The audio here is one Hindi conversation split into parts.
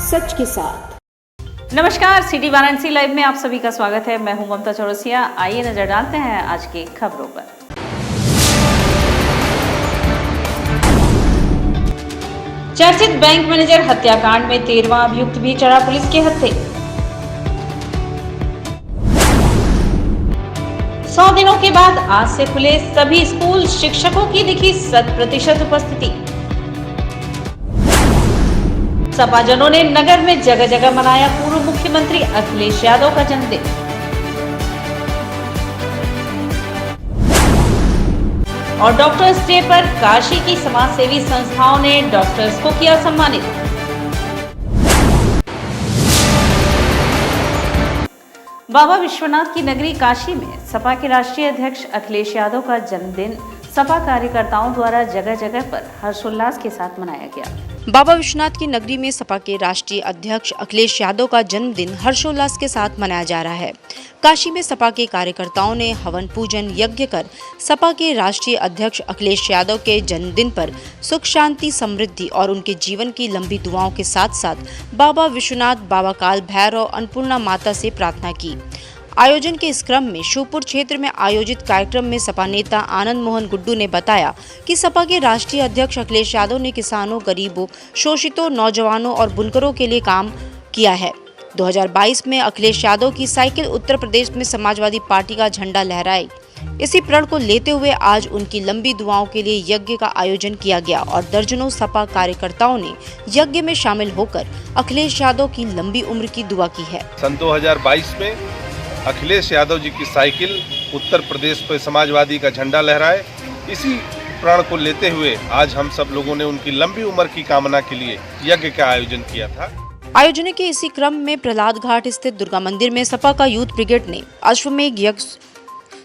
सच के साथ। नमस्कार, सिटी वाराणसी लाइव में आप सभी का स्वागत है। मैं हूं ममता चौरसिया। आइए नजर डालते हैं आज की खबरों पर। चर्चित बैंक मैनेजर हत्याकांड में 13वां अभियुक्त भी चढ़ा पुलिस के हत्थे। 100 दिनों के बाद आज से खुले सभी स्कूल, शिक्षकों की दिखी 100% उपस्थिति। सपाजनों ने नगर में जगह जगह मनाया पूर्व मुख्यमंत्री अखिलेश यादव का जन्मदिन। और डॉक्टर्स डे पर काशी की समाजसेवी संस्थाओं ने डॉक्टर्स को किया सम्मानित। बाबा विश्वनाथ की नगरी काशी में सपा के राष्ट्रीय अध्यक्ष अखिलेश यादव का जन्मदिन सपा कार्यकर्ताओं द्वारा जगह जगह पर हर्षोल्लास के साथ मनाया गया। बाबा विश्वनाथ की नगरी में सपा के राष्ट्रीय अध्यक्ष अखिलेश यादव का जन्मदिन हर्षोल्लास के साथ मनाया जा रहा है। काशी में सपा के कार्यकर्ताओं ने हवन पूजन यज्ञ कर सपा के राष्ट्रीय अध्यक्ष अखिलेश यादव के जन्मदिन पर सुख शांति समृद्धि और उनके जीवन की लंबी दुआओं के साथ साथ बाबा विश्वनाथ, बाबा काल भैरव, अन्नपूर्णा माता से प्रार्थना की। आयोजन के इस क्रम में शिवपुर क्षेत्र में आयोजित कार्यक्रम में सपा नेता आनंद मोहन गुड्डू ने बताया कि सपा के राष्ट्रीय अध्यक्ष अखिलेश यादव ने किसानों, गरीबों, शोषितों, नौजवानों और बुनकरों के लिए काम किया है। 2022 में अखिलेश यादव की साइकिल उत्तर प्रदेश में समाजवादी पार्टी का झंडा लहराई। इसी प्रण को लेते हुए आज उनकी लंबी दुआओं के लिए यज्ञ का आयोजन किया गया और दर्जनों सपा कार्यकर्ताओं ने यज्ञ में शामिल होकर अखिलेश यादव की लंबी उम्र की दुआ की है। सन 2022 में अखिलेश यादव जी की साइकिल उत्तर प्रदेश पर समाजवादी का झंडा लहराए। इसी प्रण को लेते हुए आज हम सब लोगों ने उनकी लंबी उम्र की कामना के लिए यज्ञ का आयोजन किया था। आयोजन के इसी क्रम में प्रहलाद घाट स्थित दुर्गा मंदिर में सपा का यूथ ब्रिगेड ने अश्वमेघ यज्ञ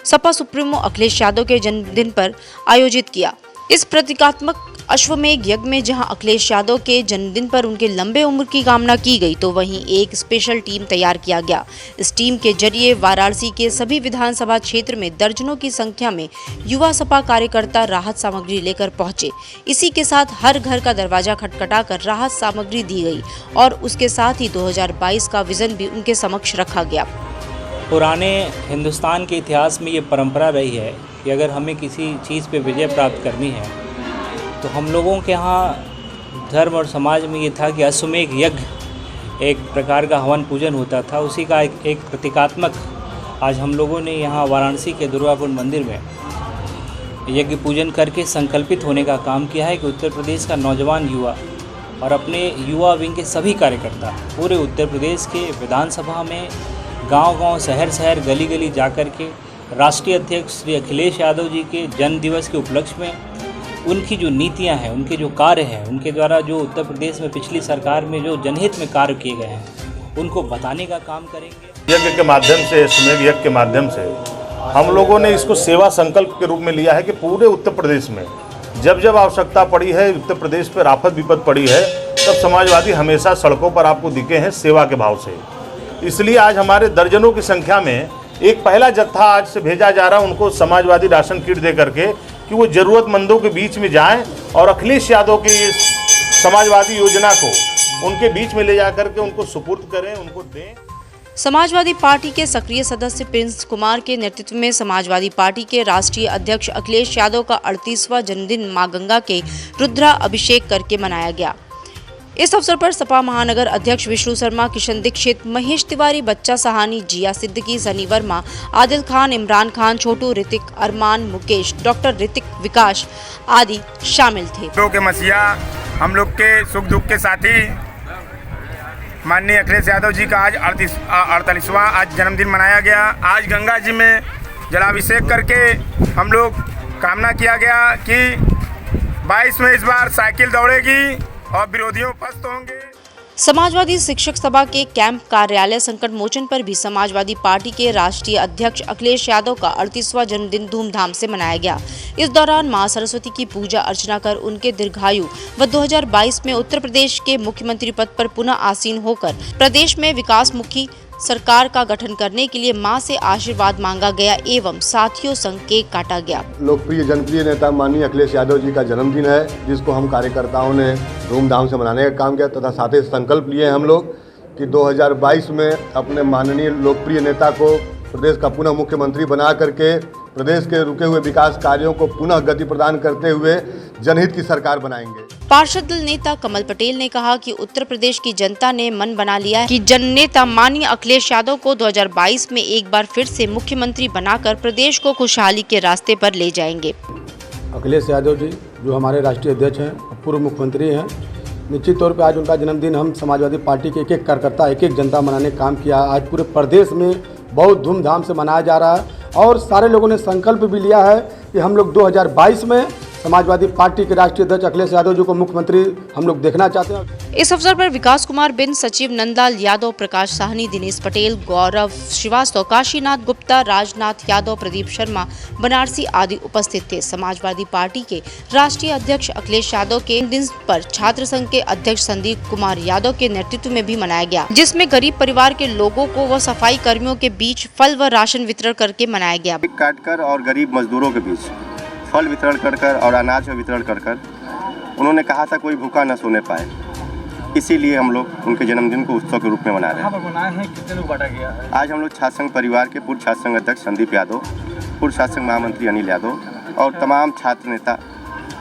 सपा सुप्रीमो अखिलेश यादव के जन्मदिन पर आयोजित किया। इस प्रतीकात्मक अश्वमेघ यज्ञ में जहां अखिलेश यादव के जन्मदिन पर उनके लंबे उम्र की कामना की गई, तो वहीं एक स्पेशल टीम तैयार किया गया। इस टीम के जरिए वाराणसी के सभी विधानसभा क्षेत्र में दर्जनों की संख्या में युवा सपा कार्यकर्ता राहत सामग्री लेकर पहुंचे। इसी के साथ हर घर का दरवाजा खटखटाकर राहत सामग्री दी गई और उसके साथ ही 2022 का विजन भी उनके समक्ष रखा गया। पुराने हिंदुस्तान के इतिहास में ये परंपरा रही है कि अगर हमें किसी चीज़ पे विजय प्राप्त करनी है तो हम लोगों के यहाँ धर्म और समाज में ये था कि अश्वमेघ यज्ञ एक प्रकार का हवन पूजन होता था। उसी का एक प्रतीकात्मक आज हम लोगों ने यहाँ वाराणसी के दुर्गाकुंड मंदिर में यज्ञ पूजन करके संकल्पित होने का काम किया है कि उत्तर प्रदेश का नौजवान युवा और अपने युवा विंग के सभी कार्यकर्ता पूरे उत्तर प्रदेश के विधानसभा में गांव-गांव, शहर-शहर, गली-गली जाकर के राष्ट्रीय अध्यक्ष श्री अखिलेश यादव जी के जन्म दिवस के उपलक्ष्य में उनकी जो नीतियां हैं, उनके जो कार्य हैं, उनके द्वारा जो उत्तर प्रदेश में पिछली सरकार में जो जनहित में कार्य किए गए हैं, उनको बताने का काम करेंगे। यज्ञ के माध्यम से, अश्वमेघ यज्ञ के माध्यम से हम लोगों ने इसको सेवा संकल्प के रूप में लिया है कि पूरे उत्तर प्रदेश में जब जब आवश्यकता पड़ी है, उत्तर प्रदेश पर आफत विपद पड़ी है, तब समाजवादी हमेशा सड़कों पर आपको दिखे हैं सेवा के भाव से। इसलिए आज हमारे दर्जनों की संख्या में एक पहला जत्था आज से भेजा जा रहा है उनको समाजवादी राशन किट दे करके कि वो ज़रूरतमंदों के बीच में जाएं और अखिलेश यादव की इस समाजवादी योजना को उनके बीच में ले जा करके उनको सुपुर्द करें, उनको दें। समाजवादी पार्टी के सक्रिय सदस्य प्रिंस कुमार के नेतृत्व में समाजवादी पार्टी के राष्ट्रीय अध्यक्ष अखिलेश यादव का 38वां जन्मदिन मां गंगा के रुद्रा अभिषेक करके मनाया गया। इस अवसर पर सपा महानगर अध्यक्ष विष्णु शर्मा, किशन दीक्षित, महेश तिवारी, बच्चा सहानी, जिया सिद्दीकी, सनी वर्मा, आदिल खान, इमरान खान, छोटू, ऋतिक, अरमान, मुकेश, डॉक्टर ऋतिक विकास आदि शामिल थे। के मसीहा हम लोग के सुख दुख के साथी माननीय अखिलेश यादव जी का आज 48वां आज जन्मदिन मनाया गया। आज गंगा जी में जलाभिषेक करके हम लोग कामना किया गया कि 22 में इस बार साइकिल दौड़ेगी और विरोधियों पस्त होंगे। समाजवादी शिक्षक सभा के कैंप कार्यालय संकट मोचन पर भी समाजवादी पार्टी के राष्ट्रीय अध्यक्ष अखिलेश यादव का 38वां जन्मदिन धूमधाम से मनाया गया। इस दौरान मां सरस्वती की पूजा अर्चना कर उनके दीर्घायु व 2022 में उत्तर प्रदेश के मुख्यमंत्री पद पर पुनः आसीन होकर प्रदेश में विकासमुखी सरकार का गठन करने के लिए मां से आशीर्वाद मांगा गया एवं साथियों संग केक काटा गया। लोकप्रिय जनप्रिय नेता माननीय अखिलेश यादव जी का जन्मदिन है, जिसको हम कार्यकर्ताओं ने धूमधाम से मनाने का काम किया तथा साथ ही संकल्प लिए हम लोग कि 2022 में अपने माननीय लोकप्रिय नेता को प्रदेश का पुनः मुख्यमंत्री बना करके प्रदेश के रुके हुए विकास कार्यों को पुनः गति प्रदान करते हुए जनहित की सरकार बनाएंगे। पार्षद दल नेता कमल पटेल ने कहा कि उत्तर प्रदेश की जनता ने मन बना लिया है कि जननेता माननीय अखिलेश यादव को 2022 में एक बार फिर से मुख्यमंत्री बनाकर प्रदेश को खुशहाली के रास्ते पर ले जाएंगे। अखिलेश यादव जी जो हमारे राष्ट्रीय अध्यक्ष हैं, पूर्व मुख्यमंत्री हैं, निश्चित तौर पे आज उनका जन्मदिन हम समाजवादी पार्टी के एक कार्यकर्ता एक जनता मनाने का काम किया। आज पूरे प्रदेश में बहुत धूमधाम से मनाया जा रहा है और सारे लोगों ने संकल्प भी लिया है कि हम लोग 2022 में समाजवादी पार्टी के राष्ट्रीय अध्यक्ष अखिलेश यादव जी को मुख्यमंत्री हम लोग देखना चाहते हैं। इस अवसर पर विकास कुमार बिन, सचिव नंदलाल यादव, प्रकाश साहनी, दिनेश पटेल, गौरव श्रीवास्तव, काशीनाथ गुप्ता, राजनाथ यादव, प्रदीप शर्मा, बनारसी आदि उपस्थित थे। समाजवादी पार्टी के राष्ट्रीय अध्यक्ष अखिलेश यादव के दिन पर छात्र संघ के अध्यक्ष संदीप कुमार यादव के नेतृत्व में भी मनाया गया, जिसमें गरीब परिवार के लोगों को व सफाई कर्मियों के बीच फल व राशन वितरण करके मनाया गया। काटकर और गरीब मजदूरों के बीच फल वितरण कर और अनाज वितरण कर उन्होंने कहा था कोई भूखा न सोने पाए, इसीलिए हम लोग उनके जन्मदिन को उत्सव के रूप में मना रहे हैं। कितने लोग बांटा गया है? आज हम लोग छात्र संघ परिवार के पूर्व छात्र संघ अध्यक्ष संदीप यादव, पूर्व छात्र संघ महामंत्री अनिल यादव और तमाम छात्र नेता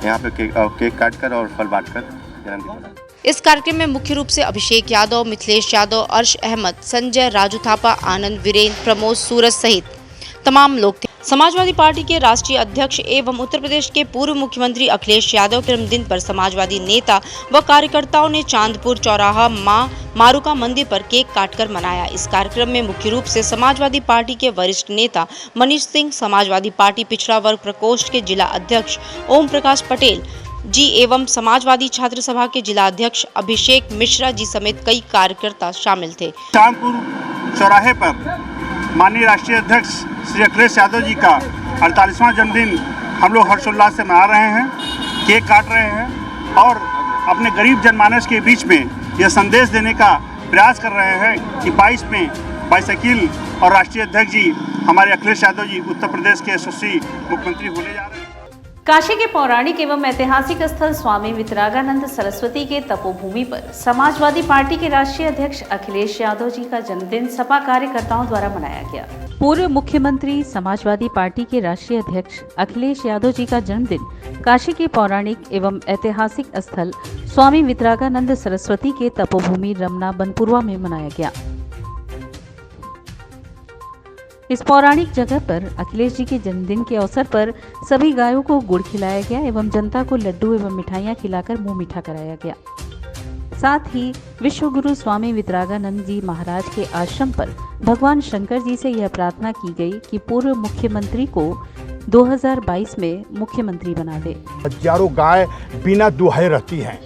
यहाँ पे केक काटकर और फल बांटकर जन्मदिन मनाए। इस कार्यक्रम में मुख्य रूप से अभिषेक यादव, मिथिलेश यादव, अर्श अहमद, संजय, राजू थापा, आनंद, वीरेंद्र, प्रमोद, सूरज सहित तमाम लोग थे। समाजवादी पार्टी के राष्ट्रीय अध्यक्ष एवं उत्तर प्रदेश के पूर्व मुख्यमंत्री अखिलेश यादव के जन्मदिन पर समाजवादी नेता व कार्यकर्ताओं ने चांदपुर चौराहा मां मारुका मंदिर पर केक काटकर मनाया। इस कार्यक्रम में मुख्य रूप से समाजवादी पार्टी के वरिष्ठ नेता मनीष सिंह, समाजवादी पार्टी पिछड़ा वर्ग प्रकोष्ठ के जिला अध्यक्ष ओम प्रकाश पटेल जी एवं समाजवादी छात्र सभा के जिला अध्यक्ष अभिषेक मिश्रा जी समेत कई कार्यकर्ता शामिल थे। चांदपुर चौराहे पर माननीय राष्ट्रीय अध्यक्ष श्री अखिलेश यादव जी का 48वां जन्मदिन हम लोग हर्षोल्लास से मना रहे हैं, केक काट रहे हैं और अपने गरीब जनमानस के बीच में यह संदेश देने का प्रयास कर रहे हैं कि 22 में बाईसाइकिल और राष्ट्रीय अध्यक्ष जी हमारे अखिलेश यादव जी उत्तर प्रदेश के यशस्वी मुख्यमंत्री होने जा रहे हैं। काशी के पौराणिक एवं ऐतिहासिक स्थल स्वामी वितरागानंद सरस्वती के तपोभूमि पर समाजवादी पार्टी के राष्ट्रीय अध्यक्ष अखिलेश यादव जी का जन्मदिन सपा कार्यकर्ताओं द्वारा मनाया गया। पूर्व मुख्यमंत्री समाजवादी पार्टी के राष्ट्रीय अध्यक्ष अखिलेश यादव जी का जन्मदिन काशी के पौराणिक एवं ऐतिहासिक स्थल स्वामी वितरागानंद सरस्वती के तपोभूमि रमना बनपुरवा में मनाया गया। इस पौराणिक जगह पर अखिलेश जी के जन्मदिन के अवसर पर सभी गायों को गुड़ खिलाया गया एवं जनता को लड्डू एवं मिठाइयां खिलाकर मुंह मीठा कराया गया। साथ ही विश्व गुरु स्वामी वितरागानंद जी महाराज के आश्रम पर भगवान शंकर जी से यह प्रार्थना की गई कि पूर्व मुख्यमंत्री को 2022 में मुख्यमंत्री बना दे। हजारों गाय बिना दुहाए रहती हैं।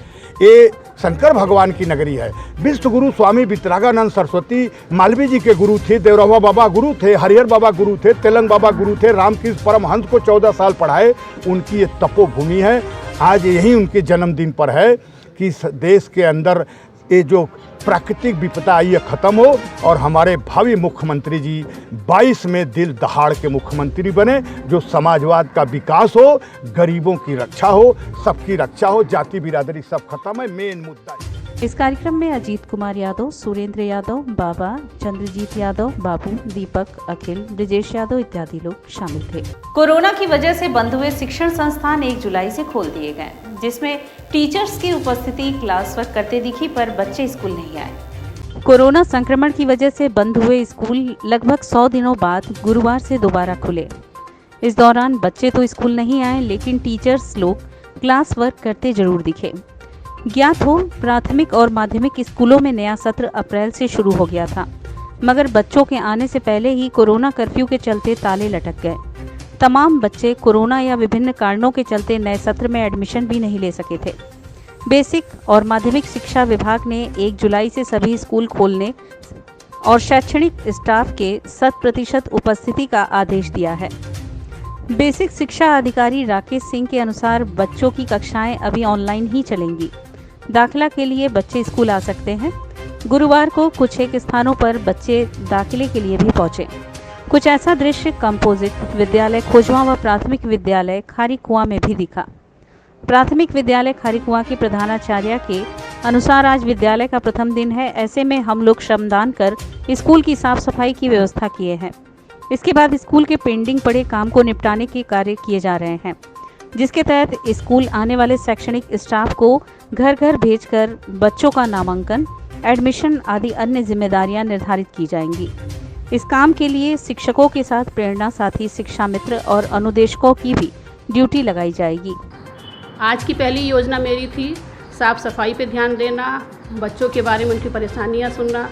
ये शंकर भगवान की नगरी है। विश्व गुरु स्वामी वितरागानंद सरस्वती मालवीय जी के गुरु थे, देवरवा बाबा गुरु थे, हरिहर बाबा गुरु थे, तेलंग बाबा गुरु थे, रामकृष्ण परमहंस को 14 साल पढ़ाए। उनकी ये तपोभूमि है। आज यही उनके जन्मदिन पर है कि देश के अंदर ये जो प्राकृतिक विपदा आई है खत्म हो और हमारे भावी मुख्यमंत्री जी 22 में दिल दहाड़ के मुख्यमंत्री बने, जो समाजवाद का विकास हो, गरीबों की रक्षा हो, सबकी रक्षा हो, जाति बिरादरी सब खत्म है, मेन मुद्दा है। इस कार्यक्रम में अजीत कुमार यादव, सुरेंद्र यादव, बाबा, चंद्रजीत यादव, बाबू, दीपक, अखिल, ब्रिजेश यादव इत्यादि लोग शामिल थे। कोरोना की वजह से बंद हुए शिक्षण संस्थान 1 जुलाई से खोल दिए गए, जिसमें टीचर्स की उपस्थिति क्लास वर्क करते दिखी पर बच्चे स्कूल नहीं आए। कोरोना संक्रमण की वजह से बंद हुए स्कूल लगभग 100 दिनों बाद गुरुवार से दोबारा खुले। इस दौरान बच्चे तो स्कूल नहीं आए, लेकिन टीचर्स लोग क्लास वर्क करते जरूर दिखे। ज्ञात हो, प्राथमिक और माध्यमिक स्कूलों में नया सत्र अप्रैल से शुरू हो गया था, मगर बच्चों के आने से पहले ही कोरोना कर्फ्यू के चलते ताले लटक गए। तमाम बच्चे कोरोना या विभिन्न कारणों के चलते नए सत्र में एडमिशन भी नहीं ले सके थे। बेसिक और माध्यमिक शिक्षा विभाग ने 1 जुलाई से सभी स्कूल खोलने और शैक्षणिक स्टाफ के 100% उपस्थिति का आदेश दिया है। बेसिक शिक्षा अधिकारी राकेश सिंह के अनुसार बच्चों की कक्षाएं अभी ऑनलाइन ही चलेंगी। दाखिला के लिए बच्चे स्कूल आ सकते हैं। गुरुवार को कुछ एक स्थानों पर बच्चे दाखिले के लिए भी पहुंचे। कुछ ऐसा दृश्य कंपोजिट विद्यालय खोजवा व प्राथमिक विद्यालय खारी कुआं में भी दिखा। प्राथमिक विद्यालय खारी कुआं की प्रधानाचार्य के अनुसार आज विद्यालय का प्रथम दिन है, ऐसे में हम लोग श्रमदान कर स्कूल की साफ सफाई की व्यवस्था किए हैं। इसके बाद स्कूल के पेंडिंग पड़े काम को निपटाने के कार्य किए जा रहे हैं, जिसके तहत स्कूल आने वाले शैक्षणिक स्टाफ को घर घर भेजकर बच्चों का नामांकन, एडमिशन आदि अन्य जिम्मेदारियां निर्धारित की जाएंगी। इस काम के लिए शिक्षकों के साथ प्रेरणा साथी, शिक्षा मित्र और अनुदेशकों की भी ड्यूटी लगाई जाएगी। आज की पहली योजना मेरी थी साफ़ सफाई पे ध्यान देना, बच्चों के बारे में उनकी परेशानियां सुनना,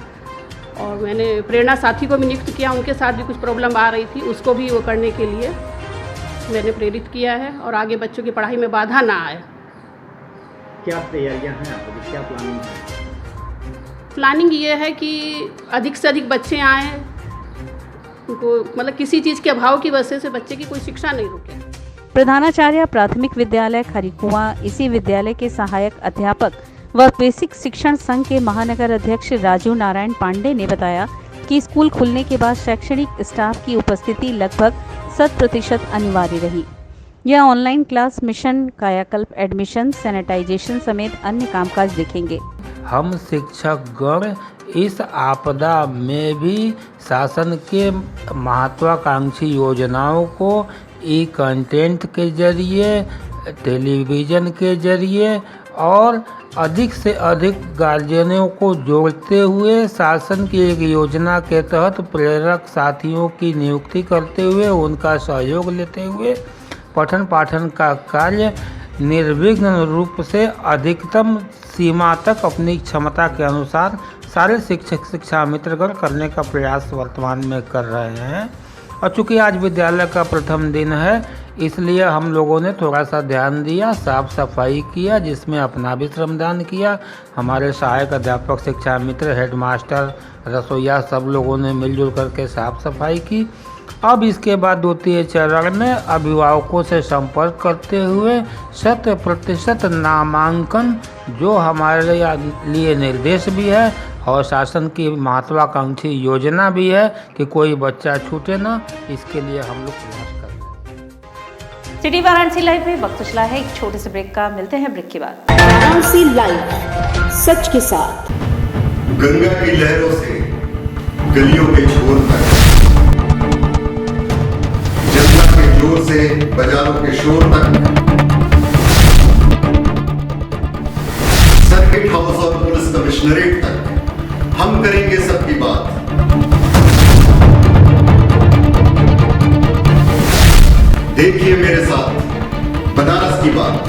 और मैंने प्रेरणा साथी को भी नियुक्त किया। उनके साथ भी कुछ प्रॉब्लम आ रही थी, उसको भी वो करने के लिए मैंने प्रेरित किया है, और आगे बच्चों की पढ़ाई में बाधा ना आए। क्या तैयारियां हैं आपकी, क्या प्लानिंग है? प्लानिंग ये है कि अधिक से अधिक बच्चे आएँ, उनको मतलब किसी चीज़ के अभाव की वजह से बच्चे की कोई शिक्षा नहीं रुके। प्रधानाचार्य प्राथमिक विद्यालय खारी कुआं, इसी विद्यालय के सहायक अध्यापक व बेसिक शिक्षण संघ के महानगर अध्यक्ष राजीव नारायण पांडे ने बताया कि स्कूल खुलने के बाद शैक्षणिक स्टाफ की उपस्थिति लगभग 100% अनिवार्य रही। यह ऑनलाइन क्लास, मिशन कायाकल्प, एडमिशन, सैनिटाइजेशन समेत अन्य कामकाज देखेंगे। हम शिक्षकगण इस आपदा में भी शासन के महत्वाकांक्षी योजनाओं को ई कंटेंट के जरिए, टेलीविज़न के जरिए और अधिक से अधिक गार्जियनों को जोड़ते हुए शासन की एक योजना के तहत प्रेरक साथियों की नियुक्ति करते हुए उनका सहयोग लेते हुए पठन पाठन का कार्य निर्विघ्न रूप से अधिकतम सीमा तक अपनी क्षमता के अनुसार सारे शिक्षक शिक्षा मित्रगण करने का प्रयास वर्तमान में कर रहे हैं। और चूँकि आज विद्यालय का प्रथम दिन है, इसलिए हम लोगों ने थोड़ा सा ध्यान दिया, साफ सफाई किया, जिसमें अपना भी श्रमदान किया। हमारे सहायक अध्यापक, शिक्षा मित्र, हेडमास्टर, रसोईया सब लोगों ने मिलजुल करके साफ सफाई की। अब इसके बाद द्वितीय चरण में अभिभावकों से संपर्क करते हुए 100% नामांकन, जो हमारे लिए निर्देश भी है और शासन की महत्वाकांक्षी योजना भी है कि कोई बच्चा छूटे ना, इसके लिए हम लोग प्रयास कर रहे हैं। सिटी वाराणसी लाइव में वक्त चला है एक छोटे से ब्रेक का, मिलते हैं ब्रेक के बाद। वाराणसी लाइव, सच के साथ। गंगा की लहरों से गलियों के छोर तक, जनता के जोर से बाजारों के शोर तक, सर्किट हाउस और पुलिस कमिश्नरेट तक हम करेंगे सबकी बात। देखिए मेरे साथ बनारस की बात।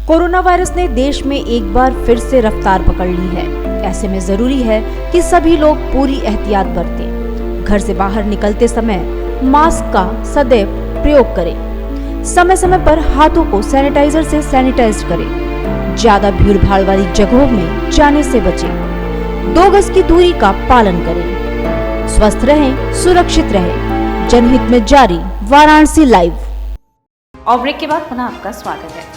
कोरोना वायरस ने देश में एक बार फिर से रफ्तार पकड़ ली है। ऐसे में जरूरी है कि सभी लोग पूरी एहतियात बरतें। घर से बाहर निकलते समय मास्क का सदैव प्रयोग करें। समय समय पर हाथों को सैनिटाइजर से सैनिटाइज करें। ज्यादा भीड़ भाड़ वाली जगहों में जाने से बचें। 2 गज की दूरी का पालन करें। स्वस्थ रहें, सुरक्षित रहें। जनहित में जारी वाराणसी लाइव। और ब्रेक के बाद पुनः आपका स्वागत है।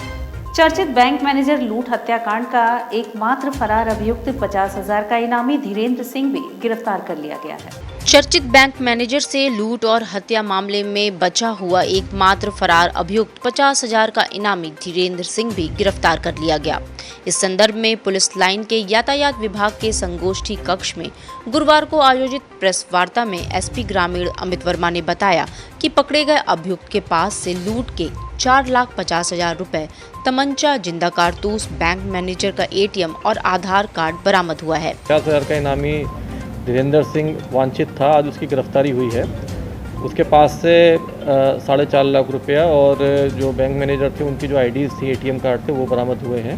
चर्चित बैंक मैनेजर लूट हत्याकांड का एकमात्र फरार अभियुक्त 50,000 का इनामी धीरेन्द्र सिंह भी गिरफ्तार कर लिया गया है। चर्चित बैंक मैनेजर से लूट और हत्या मामले में बचा हुआ एकमात्र फरार अभियुक्त 50,000 का इनामी धीरेन्द्र सिंह भी गिरफ्तार कर लिया गया। इस संदर्भ में पुलिस लाइन के यातायात विभाग के संगोष्ठी कक्ष में गुरुवार को आयोजित प्रेस वार्ता में एसपी ग्रामीण अमित वर्मा ने बताया कि पकड़े गए अभियुक्त के पास से लूट के 4,50,000 रुपए, तमंचा, जिंदा कारतूस, बैंक मैनेजर का ATM और आधार कार्ड बरामद हुआ है। 50,000 का इनामी धीरेन्द्र सिंह वांछित था, आज उसकी गिरफ्तारी हुई है। उसके पास से 4.5 लाख रुपया और जो बैंक मैनेजर थे उनकी जो IDs थी, ATM कार्ड थे, वो बरामद हुए हैं।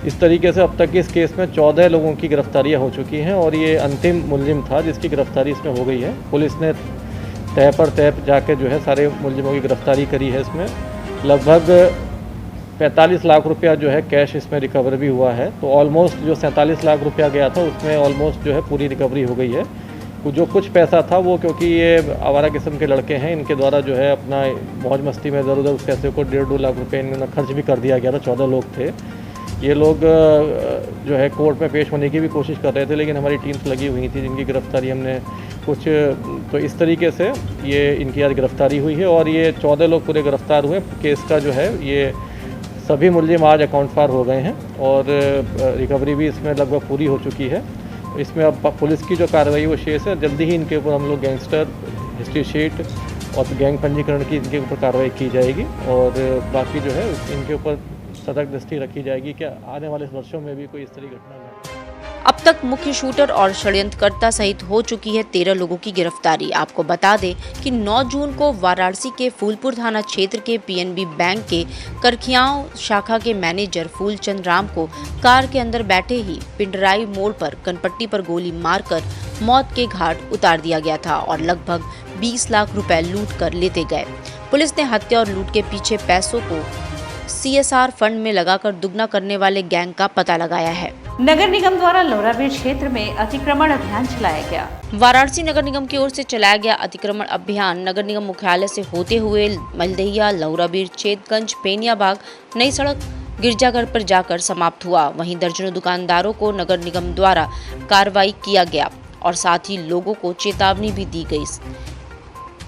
इस तरीके से अब तक इस केस में 14 लोगों की गिरफ्तारियां हो चुकी हैं और ये अंतिम मुलजिम था जिसकी गिरफ्तारी इसमें हो गई है। पुलिस ने तह पर तह जाके जो है सारे मुलजिमों की गिरफ्तारी करी है। इसमें लगभग 45 लाख रुपया जो है कैश इसमें रिकवर भी हुआ है। तो ऑलमोस्ट जो 47 लाख रुपया गया था उसमें ऑलमोस्ट जो है पूरी रिकवरी हो गई है। जो कुछ पैसा था वो, क्योंकि ये आवारा किस्म के लड़के हैं, इनके द्वारा जो है अपना मौज मस्ती में इधर उधर उस पैसे को 1.5-2 लाख रुपए इन्होंने खर्च भी कर दिया गया था। 14 लोग थे। ये लोग जो है कोर्ट में पेश होने की भी कोशिश कर रहे थे, लेकिन हमारी टीम्स लगी हुई थी जिनकी गिरफ्तारी हमने कुछ, तो इस तरीके से ये इनकी आज गिरफ्तारी हुई है और ये 14 लोग पूरे गिरफ्तार हुए। केस का जो है ये सभी मुलजिम आज अकाउंट फार हो गए हैं और रिकवरी भी इसमें लगभग पूरी हो चुकी है। इसमें अब पुलिस की जो कार्रवाई वो शेष है। जल्दी ही इनके ऊपर हम लोग गैंगस्टर, हिस्ट्री शीट और गैंग पंजीकरण की इनके ऊपर कार्रवाई की जाएगी और बाकी जो है इनके ऊपर सतर्क दृष्टि रखी जाएगी कि आने वाले वर्षों में भी कोई इस तरह की घटना न। अब तक मुख्य शूटर और षड्यंत्रकर्ता सहित हो चुकी है 13 लोगों की गिरफ्तारी। आपको बता दें कि 9 जून को वाराणसी के फूलपुर थाना क्षेत्र के पीएनबी बैंक के करखियाओं शाखा के मैनेजर फूलचंद राम को कार के अंदर बैठे ही पिंडराई मोड़ पर कनपट्टी पर गोली मारकर मौत के घाट उतार दिया गया था और लगभग 20 लाख रुपए लूट कर लेते गए। पुलिस ने हत्या और लूट के पीछे पैसों को CSR फंड में लगाकर दुगना करने वाले गैंग का पता लगाया है। नगर निगम द्वारा लौराबीर क्षेत्र में अतिक्रमण अभियान चलाया गया। वाराणसी नगर निगम की ओर से चलाया गया अतिक्रमण अभियान नगर निगम मुख्यालय से होते हुए मलदहिया, लौराबीर, चेतगंज, पेनियाबाग, नई सड़क, गिरजाघर पर जाकर समाप्त हुआ। वहीं दर्जनों दुकानदारों को नगर निगम द्वारा कार्रवाई किया गया और साथ ही लोगों को चेतावनी भी दी गई।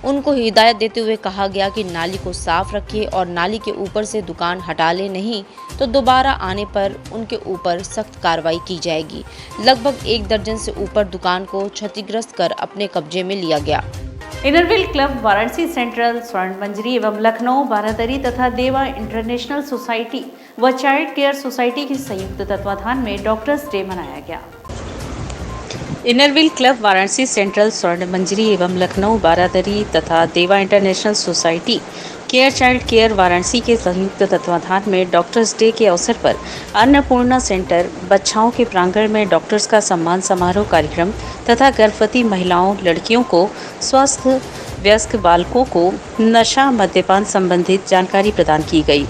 उनको हिदायत देते हुए कहा गया कि नाली को साफ रखें और नाली के ऊपर से दुकान हटा ले, नहीं तो दोबारा आने पर उनके ऊपर सख्त कार्रवाई की जाएगी। लगभग 1 दर्जन से ऊपर दुकान को क्षतिग्रस्त कर अपने कब्जे में लिया गया। इनरव्हील क्लब वाराणसी सेंट्रल, स्वर्ण मंजरी एवं लखनऊ बारादरी तथा देवा इंटरनेशनल सोसाइटी व चाइल्ड केयर सोसाइटी के संयुक्त तत्वाधान में डॉक्टर्स डे मनाया गया। इनरव्हील क्लब वाराणसी सेंट्रल, स्वर्ण मंजरी एवं लखनऊ बारादरी तथा देवा international society care child care Varanasi के संयुक्त तत्वाधान में डॉक्टर्स डे के अवसर पर अन्नपूर्णा सेंटर बच्चाओं के प्रांगण में डॉक्टर्स का सम्मान समारोह कार्यक्रम तथा गर्भवती महिलाओं, लड़कियों को, स्वस्थ वयस्क बालकों को नशा मद्यपान संबंधित जानकारी प्रदान की गई।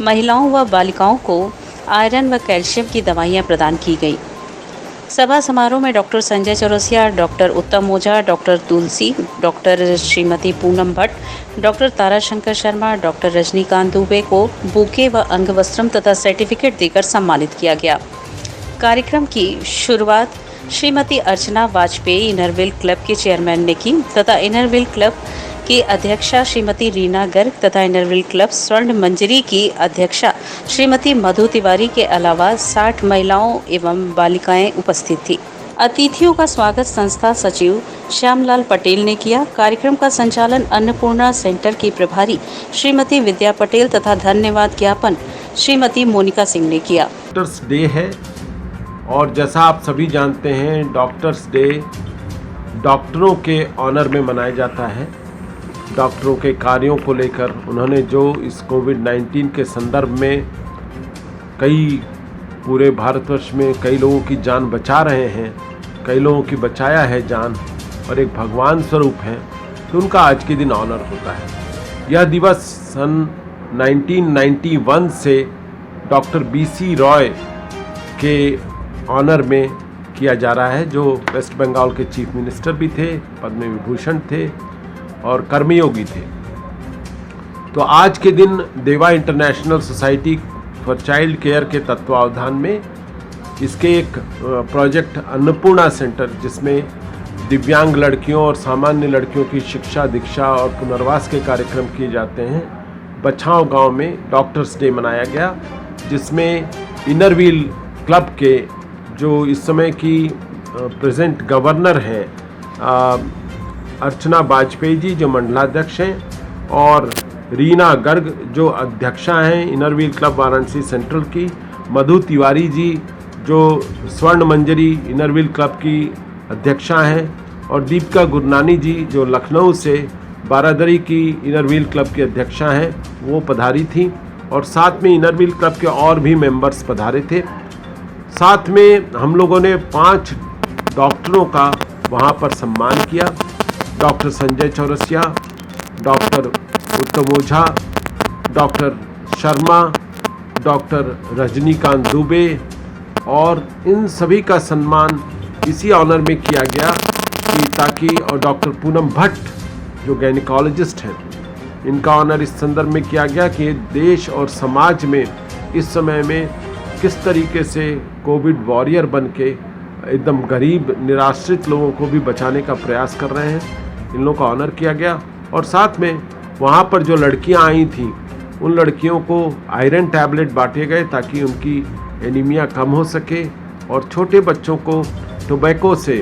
महिलाओं व बालिकाओं को आयरन व कैल्शियम की दवाइयाँ प्रदान की गई। सभा समारोह में doctor Sanjay Chaurasia, doctor Uttam Ojha, doctor Tulsi, doctor Shrimati Poonam Bhatt, doctor Tarashankar Sharma, doctor Rajnikant Dubey को बुके व अंग वस्त्रम तथा सर्टिफिकेट देकर सम्मानित किया गया। कार्यक्रम की शुरुआत श्रीमती अर्चना वाजपेयी इनरव्हील क्लब के चेयरमैन ने की तथा इनरव्हील क्लब की अध्यक्षा श्रीमती रीना गर्ग तथा इनरव्हील क्लब स्वर्ण मंजरी की अध्यक्षा श्रीमती मधु तिवारी के अलावा 60 महिलाओं एवं बालिकाएं उपस्थित थी। अतिथियों का स्वागत संस्था सचिव श्यामलाल पटेल ने किया। कार्यक्रम का संचालन अन्नपूर्णा सेंटर की प्रभारी श्रीमती विद्या पटेल तथा धन्यवाद ज्ञापन श्रीमती मोनिका सिंह ने किया। डॉक्टर्स डे है और जैसा आप सभी जानते हैं डॉक्टर्स डे डॉक्टरों के ऑनर में मनाया जाता है। डॉक्टरों के कार्यों को लेकर उन्होंने जो इस कोविड-19 के संदर्भ में कई पूरे भारतवर्ष में कई लोगों की जान बचा रहे हैं, कई लोगों की बचाया है जान और एक भगवान स्वरूप हैं, तो उनका आज के दिन ऑनर होता है। यह दिवस सन 1991 से डॉक्टर BC रॉय के ऑनर में किया जा रहा है, जो वेस्ट बंगाल के चीफ मिनिस्टर भी थे, पद्म विभूषण थे और कर्मयोगी थे। तो आज के दिन देवा international society for child care के तत्वावधान में इसके एक प्रोजेक्ट अन्नपूर्णा सेंटर, जिसमें दिव्यांग लड़कियों और सामान्य लड़कियों की शिक्षा, दीक्षा और पुनर्वास के कार्यक्रम किए जाते हैं, बछाव गांव में डॉक्टर्स डे मनाया गया, जिसमें इनरव्हील क्लब के जो इस समय की प्रेजेंट गवर्नर हैं अर्चना वाजपेयी जी जो मंडलाध्यक्ष हैं और रीना गर्ग जो अध्यक्षा हैं इनरव्हील क्लब वाराणसी सेंट्रल की, मधु तिवारी जी जो स्वर्ण मंजरी इनरव्हील क्लब की अध्यक्षा हैं और दीपिका गुरनानी जी जो लखनऊ से बारादरी की इनरव्हील क्लब की अध्यक्षा हैं, वो पधारी थी और साथ में इनरव्हील क्लब के और भी मेंबर्स पधारे थे। साथ में हम लोगों ने 5 डॉक्टरों का वहाँ पर सम्मान किया। Doctor Sanjay Chaurasia, doctor Uttam Ojha, doctor Sharma, doctor Rajnikant Dubey और इन सभी का सम्मान इसी ऑनर में किया गया कि ताकि, और डॉक्टर पूनम भट्ट जो गायनिकोलॉजिस्ट हैं, इनका ऑनर इस संदर्भ में किया गया कि देश और समाज में इस समय में किस तरीके से कोविड वॉरियर बन के एकदम गरीब निराश्रित लोगों को भी बचाने का प्रयास कर रहे हैं। इन लोगों का ऑनर किया गया और साथ में वहाँ पर जो लड़कियाँ आई थीं उन लड़कियों को आयरन टैबलेट बांटे गए ताकि उनकी एनीमिया कम हो सके, और छोटे बच्चों को टोबैको से,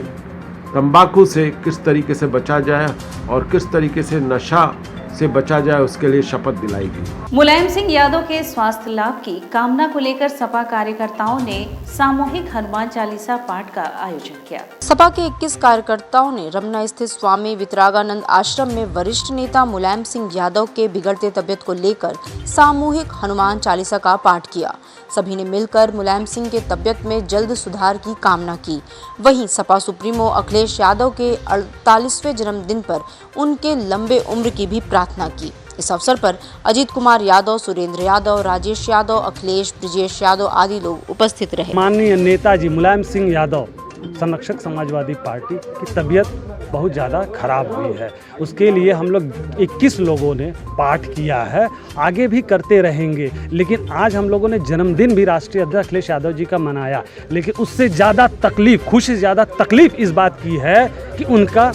तंबाकू से किस तरीके से बचा जाए और किस तरीके से नशा से बचा जाए उसके लिए शपथ दिलाई गई। मुलायम सिंह यादव के स्वास्थ्य लाभ की कामना को लेकर सपा कार्यकर्ताओं ने सामूहिक हनुमान चालीसा पाठ का आयोजन किया। सपा के 21 कार्यकर्ताओं ने रमना स्थित स्वामी वितरागानंद आश्रम में वरिष्ठ नेता मुलायम सिंह यादव के बिगड़ते तबियत को लेकर सामूहिक हनुमान चालीसा का पाठ किया। सभी ने मिलकर मुलायम सिंह के तबियत में जल्द सुधार की कामना की। वहीं सपा सुप्रीमो अखिलेश यादव के 48वें जन्मदिन पर उनके लंबे उम्र की भी प्रार्थना की। इस अवसर पर अजीत कुमार यादव, सुरेंद्र यादव, राजेश यादव, अखिलेश, ब्रिजेश यादव आदि लोग उपस्थित रहे। माननीय नेताजी मुलायम सिंह यादव संरक्षक समाजवादी पार्टी की तबीयत बहुत ज़्यादा खराब हुई है। उसके लिए हम लोग 21 लोगों ने पाठ किया है, आगे भी करते रहेंगे। लेकिन आज हम लोगों ने जन्मदिन भी राष्ट्रीय अध्यक्ष अखिलेश यादव जी का मनाया, लेकिन उससे ज़्यादा तकलीफ, खुशी से ज़्यादा तकलीफ इस बात की है कि उनका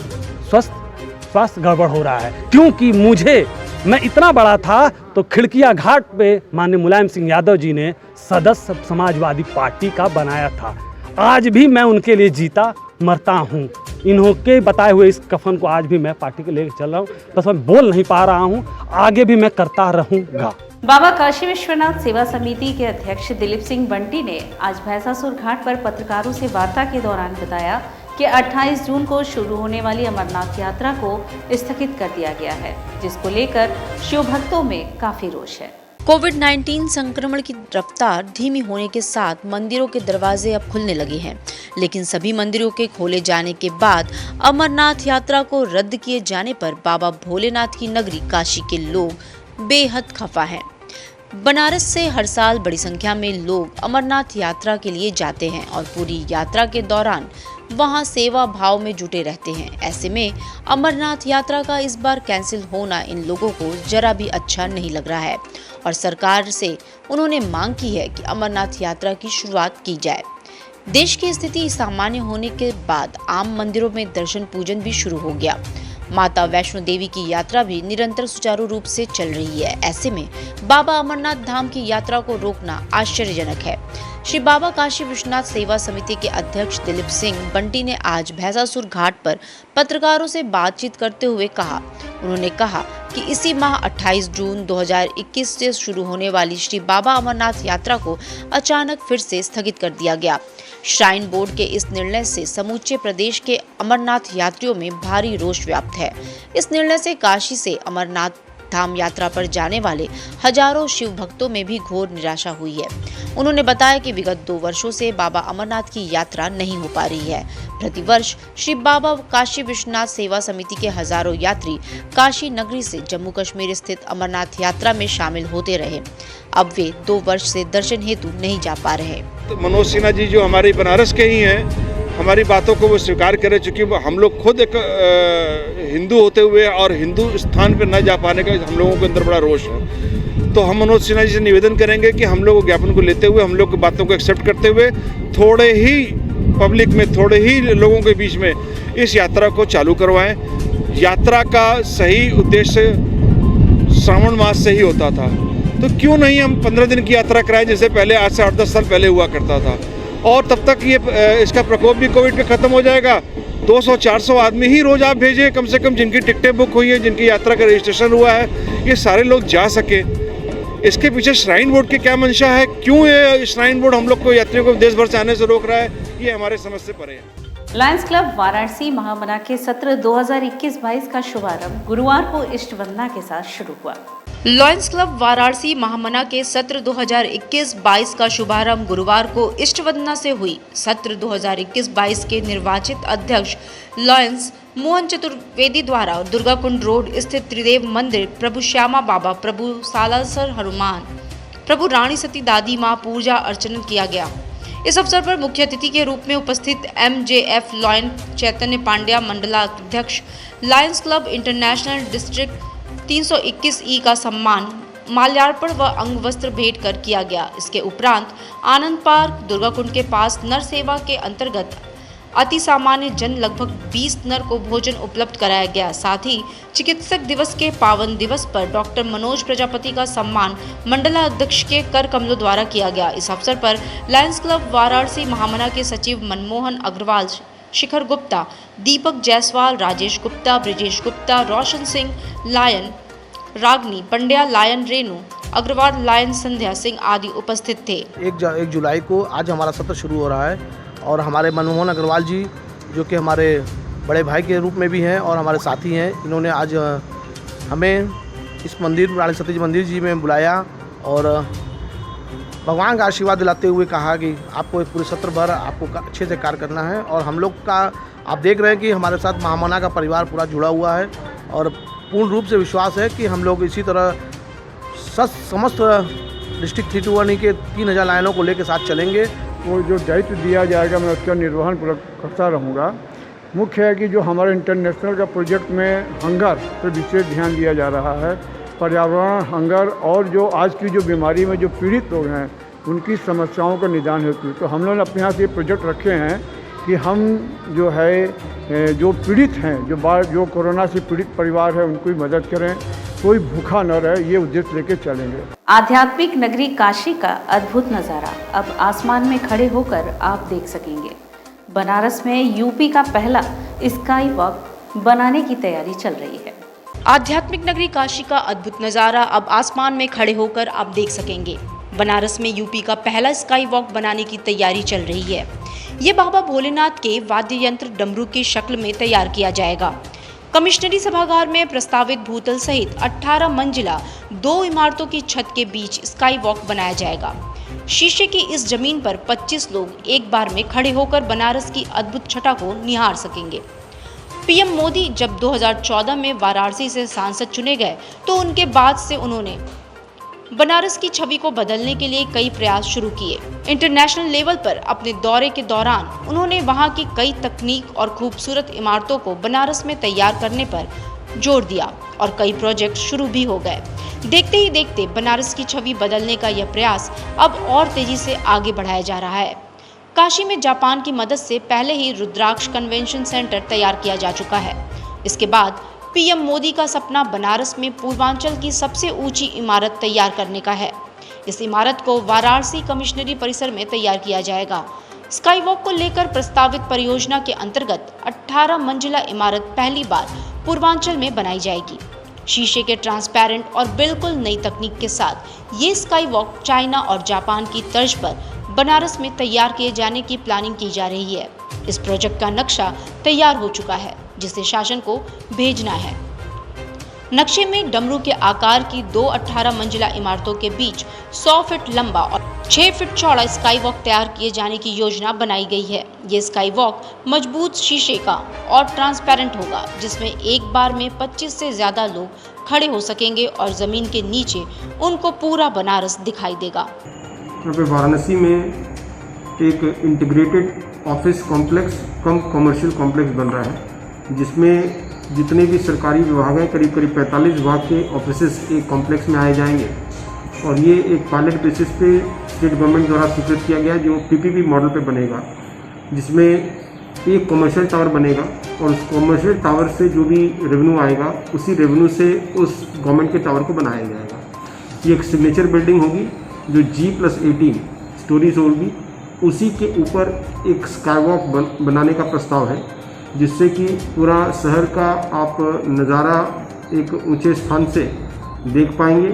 स्वास्थ्य गड़बड़ हो रहा है। क्योंकि मैं इतना बड़ा था तो खिड़किया घाट पे माननीय मुलायम सिंह यादव जी ने सदस्य समाजवादी पार्टी का बनाया था। आज भी मैं उनके लिए जीता मरता हूँ। इन्हों के बताए हुए इस कफन को आज भी मैं पार्टी के लेकर चल रहा हूँ। बस मैं बोल नहीं पा रहा हूँ, आगे भी मैं करता रहूँगा। बाबा काशी विश्वनाथ सेवा समिति के अध्यक्ष दिलीप सिंह बंटी ने आज भैंसासुर घाट पर पत्रकारों से वार्ता के दौरान बताया कि 28 जून को शुरू होने वाली अमरनाथ यात्रा को स्थगित कर दिया गया है, जिसको लेकर शिव भक्तों में काफी रोष है। कोविड-19 संक्रमण की रफ्तार धीमी होने के साथ मंदिरों के दरवाजे अब खुलने लगे हैं, लेकिन सभी मंदिरों के खोले जाने के बाद अमरनाथ यात्रा को रद्द किए जाने पर बाबा भोलेनाथ की नगरी काशी के लोग बेहद खफा हैं। बनारस से हर साल बड़ी संख्या में लोग अमरनाथ यात्रा के लिए जाते हैं और पूरी यात्रा के दौरान वहां सेवा भाव में जुटे रहते हैं। ऐसे में अमरनाथ यात्रा का इस बार कैंसिल होना इन लोगों को जरा भी अच्छा नहीं लग रहा है और सरकार से उन्होंने मांग की है कि अमरनाथ यात्रा की शुरुआत की जाए। देश की स्थिति सामान्य होने के बाद आम मंदिरों में दर्शन पूजन भी शुरू हो गया। माता वैष्णो देवी की यात्रा भी निरंतर सुचारू रूप से चल रही है। ऐसे में बाबा अमरनाथ धाम की यात्रा को रोकना आश्चर्यजनक है। श्री बाबा काशी विश्वनाथ सेवा समिति के अध्यक्ष दिलीप सिंह बंटी ने आज भैंसासुर घाट पर पत्रकारों से बातचीत करते हुए उन्होंने कहा कि इसी माह 28 जून 2021 से शुरू होने वाली श्री बाबा अमरनाथ यात्रा को अचानक फिर से स्थगित कर दिया गया। श्राइन बोर्ड के इस निर्णय से समूचे प्रदेश के अमरनाथ यात्रियों में भारी रोष व्याप्त है। इस निर्णय से काशी से अमरनाथ धाम यात्रा पर जाने वाले हजारों शिव भक्तों में भी घोर निराशा हुई है। उन्होंने बताया कि विगत 2 वर्षों से बाबा अमरनाथ की यात्रा नहीं हो पा रही है। प्रतिवर्ष श्री बाबा काशी विश्वनाथ सेवा समिति के हजारों यात्री काशी नगरी से जम्मू कश्मीर स्थित अमरनाथ यात्रा में शामिल होते रहे। अब वे 2 वर्ष से दर्शन हेतु नहीं जा पा रहे। तो मनोज सिन्हा जी जो हमारे बनारस के ही हैं, हमारी बातों को वो स्वीकार करे, चूँकि हम लोग खुद एक हिंदू होते हुए और हिंदू स्थान पर न जा पाने का हम लोगों के अंदर बड़ा रोष है। तो हम मनोज सिन्हा जी से निवेदन करेंगे कि हम लोग ज्ञापन को लेते हुए, हम लोग की बातों को एक्सेप्ट करते हुए थोड़े ही पब्लिक में, थोड़े ही लोगों के बीच में इस यात्रा को चालू करवाएं। यात्रा का सही उद्देश्य श्रावण मास से ही होता था, तो क्यों नहीं हम 15 दिन की यात्रा कराएं जैसे पहले, आज से 8-10 साल पहले हुआ करता था। और तब तक ये इसका प्रकोप भी कोविड का खत्म हो जाएगा। 200-400 आदमी ही रोज आप भेजें कम से कम, जिनकी टिकटें बुक हुई है, जिनकी यात्रा का रजिस्ट्रेशन हुआ है, ये सारे लोग जा सके। इसके पीछे श्राइन बोर्ड की क्या मंशा है, क्यों ये श्राइन बोर्ड हम लोग को, यात्रियों को देश भर से आने से रोक रहा है, ये हमारे समझ से परे है। लायंस क्लब वाराणसी महामना के सत्र 2021-22 का शुभारंभ गुरुवार को इष्ट वंदना के साथ शुरू हुआ। लॉयंस क्लब वाराणसी महामना के सत्र 2021-22 का शुभारंभ गुरुवार को इष्ट वंदना से हुई। सत्र 2021-22 के निर्वाचित अध्यक्ष लॉयंस मोहन चतुर्वेदी द्वारा दुर्गा कुंड रोड स्थित त्रिदेव मंदिर, प्रभु श्यामा बाबा, प्रभु सालासर हनुमान, प्रभु रानी सती दादी माँ पूजा अर्चना किया गया। इस अवसर पर मुख्य अतिथि के रूप में उपस्थित MJF लॉयन चैतन्य पांड्या मंडलाध्यक्ष Lions Club International district 321E का सम्मान माल्यार्पण व अंग वस्त्र भेंट कर किया गया। इसके उपरांत आनंद पार्क दुर्गा कुंड के पास नर सेवा के अंतर्गत अति सामान्य जन लगभग 20 नर को भोजन उपलब्ध कराया गया। साथ ही चिकित्सक दिवस के पावन दिवस पर डॉक्टर मनोज प्रजापति का सम्मान मंडलाध्यक्ष के कर कमलों द्वारा किया गया। इस अवसर पर लायंस क्लब वाराणसी महामना के सचिव मनमोहन अग्रवाल, शिखर गुप्ता, दीपक जायसवाल, राजेश गुप्ता, ब्रिजेश गुप्ता, रोशन सिंह लायन, रागनी पंड्या लायन, रेणु अग्रवाल लायन, संध्या सिंह आदि उपस्थित थे। 1 जुलाई को आज हमारा सत्र शुरू हो रहा है और हमारे मनमोहन अग्रवाल जी जो कि हमारे बड़े भाई के रूप में भी हैं और हमारे साथी हैं, इन्होंने आज हमें इस मंदिर रानी सती मंदिर जी में बुलाया और भगवान का आशीर्वाद दिलाते हुए कहा कि आपको पूरे सत्र भर आपको अच्छे से कार्य करना है। और हम लोग का आप देख रहे हैं कि हमारे साथ महामना का परिवार पूरा जुड़ा हुआ है और पूर्ण रूप से विश्वास है कि हम लोग इसी तरह समस्त डिस्ट्रिक्ट 321 के 3000 लाइनों को लेकर साथ चलेंगे। वो जो दायित्व दिया जाएगा मैं उसका निर्वहन करता रहूँगा। मुख्य है कि जो हमारे इंटरनेशनल का प्रोजेक्ट में हंगर पर विशेष ध्यान दिया जा रहा है, पर्यावरण, हंगर और जो आज की जो बीमारी में जो पीड़ित लोग हैं उनकी समस्याओं का निदान हेतु। तो हम लोगों ने अपने यहाँ से ये प्रोजेक्ट रखे हैं कि हम जो है जो पीड़ित हैं, जो कोरोना से पीड़ित परिवार है उनको मदद करें, कोई भूखा न रहे, ये उद्देश्य लेके चलेंगे। आध्यात्मिक नगरी काशी का अद्भुत नज़ारा अब आसमान में खड़े होकर आप देख सकेंगे। बनारस में यूपी का पहला स्काई वॉक बनाने की तैयारी चल रही है। आध्यात्मिक नगरी काशी का अद्भुत नज़ारा अब आसमान में खड़े होकर आप देख सकेंगे। बनारस में यूपी का पहला स्काई वॉक बनाने की तैयारी चल रही है। ये बाबा भोलेनाथ के वाद्य यंत्र डमरू की शक्ल में तैयार किया जाएगा। कमिश्नरी सभागार में प्रस्तावित भूतल सहित 18 मंजिला 2 इमारतों की छत के बीच स्काई वॉक बनाया जाएगा। शीशे की इस जमीन पर 25 लोग एक बार में खड़े होकर बनारस की अद्भुत छटा को निहार सकेंगे। पीएम मोदी जब 2014 में वाराणसी से सांसद चुने गए तो उनके बाद से उन्होंने बनारस की छवि को बदलने के लिए कई प्रयास शुरू किए। इंटरनेशनल लेवल पर अपने दौरे के दौरान उन्होंने वहां की कई तकनीक और खूबसूरत इमारतों को बनारस में तैयार करने पर जोर दिया और कई प्रोजेक्ट शुरू भी हो गए। देखते ही देखते बनारस की छवि बदलने का यह प्रयास अब और तेजी से आगे बढ़ाया जा रहा है। काशी में जापान की मदद से पहले ही रुद्राक्ष कन्वेंशन सेंटर तैयार किया जा चुका है। इसके बाद पीएम मोदी का सपना बनारस में पूर्वांचल की सबसे ऊंची इमारत तैयार करने का है। इस इमारत को वाराणसी कमिश्नरी परिसर में तैयार किया जाएगा। स्काई वॉक को लेकर प्रस्तावित परियोजना के अंतर्गत 18 मंजिला इमारत पहली बार पूर्वांचल में बनाई जाएगी। शीशे के ट्रांसपेरेंट और बिल्कुल नई तकनीक के साथ ये स्काई वॉक चाइना और जापान की तर्ज पर बनारस में तैयार किए जाने की प्लानिंग की जा रही है। इस प्रोजेक्ट का नक्शा तैयार हो चुका है जिसे शासन को भेजना है। नक्शे में डमरू के आकार की 2 18 मंजिला इमारतों के बीच 100 फीट लंबा और 6 फीट चौड़ा स्काई वॉक तैयार किए जाने की योजना बनाई गई है। ये स्काई वॉक मजबूत शीशे का और ट्रांसपेरेंट होगा, जिसमें एक बार में 25 से ज़्यादा लोग खड़े हो सकेंगे और ज़मीन के नीचे उनको पूरा बनारस दिखाई देगा। वाराणसी में एक इंटीग्रेटेड ऑफिस कॉम्प्लेक्स कम कमर्शियल कॉम्प्लेक्स बन रहा है, जिसमें जितने भी सरकारी विभाग हैं करीब 45 विभाग के ऑफिसेस एक कॉम्प्लेक्स में आए जाएंगे। और ये एक पायलट बेसिस पे स्टेट गवर्नमेंट द्वारा स्वीकृत किया गया, जो पीपीपी मॉडल पे बनेगा, जिसमें एक कमर्शियल टावर बनेगा और उस कमर्शियल टावर से जो भी रेवेन्यू आएगा उसी रेवेन्यू से उस गवर्नमेंट के टावर को बनाया जाएगा। ये एक सिग्नेचर बिल्डिंग होगी जो G+18 स्टोरीज होगी। उसी के ऊपर एक स्काई वॉक बनाने का प्रस्ताव है, जिससे कि पूरा शहर का आप नज़ारा एक ऊंचे स्थान से देख पाएंगे।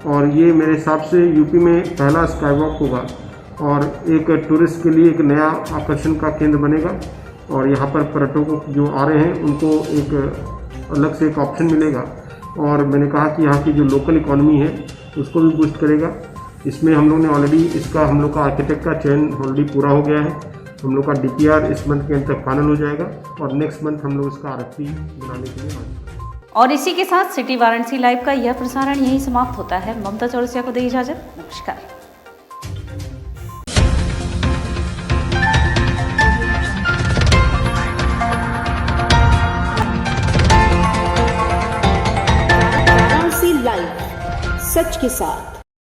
और ये मेरे हिसाब से यूपी में पहला स्काई वॉक होगा और एक टूरिस्ट के लिए एक नया आकर्षण का केंद्र बनेगा। और यहाँ पर पर्यटकों जो आ रहे हैं उनको एक अलग से एक ऑप्शन मिलेगा। और मैंने कहा कि यहाँ की जो लोकल इकॉनमी है उसको भी बूस्ट करेगा। इसमें हम लोग ने ऑलरेडी इसका हम लोग का आर्किटेक्ट का चयन ऑलरेडी पूरा हो गया है। हम लोग का DPR इस मंथ के अंत तक फाइनल हो जाएगा और नेक्स्ट मंथ हम लोग इसका RFP बनाने के लिए। और इसी के साथ सिटी वाराणसी लाइव का यह प्रसारण यहीं समाप्त होता है। ममता चौरसिया को दी इजाजत। नमस्कार। सच के साथ।